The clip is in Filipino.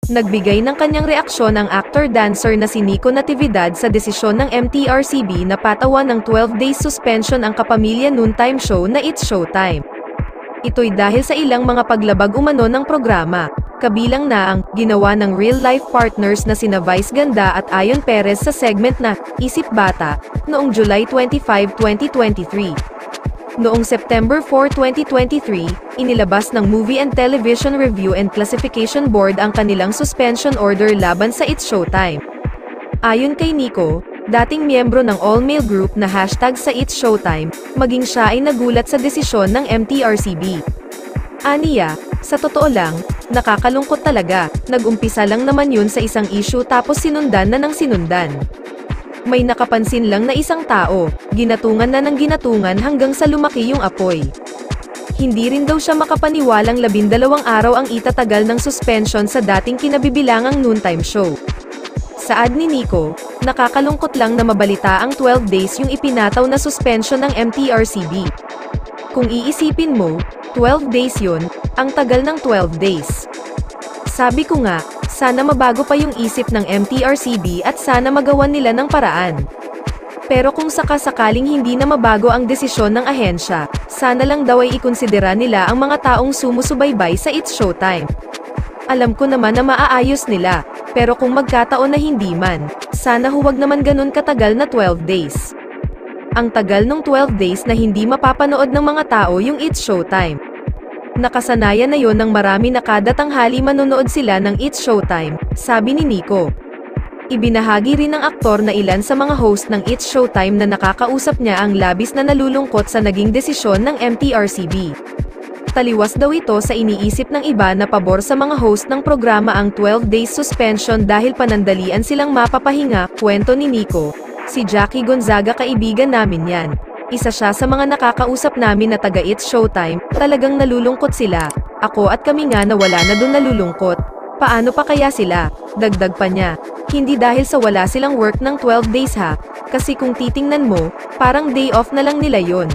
Nagbigay ng kanyang reaksyon ang actor-dancer na si Nico Natividad sa desisyon ng MTRCB na patawan ng 12 days suspension ang kapamilya noontime show na It's Showtime. Ito'y dahil sa ilang mga paglabag umano ng programa, kabilang na ang ginawa ng real-life partners na sina Vice Ganda at Ayon Perez sa segment na Isip Bata noong July 25, 2023. Noong September 4, 2023, inilabas ng Movie and Television Review and Classification Board ang kanilang suspension order laban sa It's Showtime. Ayon kay Nico, dating miyembro ng all-male group na hashtag sa It's Showtime, maging siya ay nagulat sa desisyon ng MTRCB. Aniya, sa totoo lang, nakakalungkot talaga, nag-umpisa lang naman yun sa isang issue tapos sinundan na ng sinundan. May nakapansin lang na isang tao, ginatungan na ng ginatungan hanggang sa lumaki yung apoy. Hindi rin daw siya makapaniwalang 12 araw ang itatagal ng suspension sa dating kinabibilangang noontime show. Saad ni Nico, nakakalungkot lang na mabalita ang 12 days yung ipinataw na suspension ng MTRCB. Kung iisipin mo, 12 days yun, ang tagal ng 12 days. Sabi ko nga, sana mabago pa yung isip ng MTRCB at sana magawan nila ng paraan. Pero kung sakasakaling hindi na mabago ang desisyon ng ahensya, sana lang daw ay ikonsidera nila ang mga taong sumusubaybay sa It's Showtime. Alam ko naman na maaayos nila, pero kung magkataon na hindi man, sana huwag naman ganun katagal na 12 days. Ang tagal ng 12 days na hindi mapapanood ng mga tao yung It's Showtime. Nakasanayan na yon ng marami na kada tanghali manonood sila ng It's Showtime, sabi ni Nico. Ibinahagi rin ng aktor na ilan sa mga host ng It's Showtime na nakakausap niya ang labis na nalulungkot sa naging desisyon ng MTRCB. Taliwas daw ito sa iniisip ng iba na pabor sa mga host ng programa ang 12 days suspension dahil panandalian silang mapapahinga, kwento ni Nico. Si Jackie Gonzaga kaibigan namin yan. Isa siya sa mga nakakausap namin na taga It's Showtime, talagang nalulungkot sila. Ako at kami nga na wala na dun nalulungkot. Paano pa kaya sila? Dagdag pa niya. Hindi dahil sa wala silang work ng 12 days ha, kasi kung titingnan mo, parang day off na lang nila yon.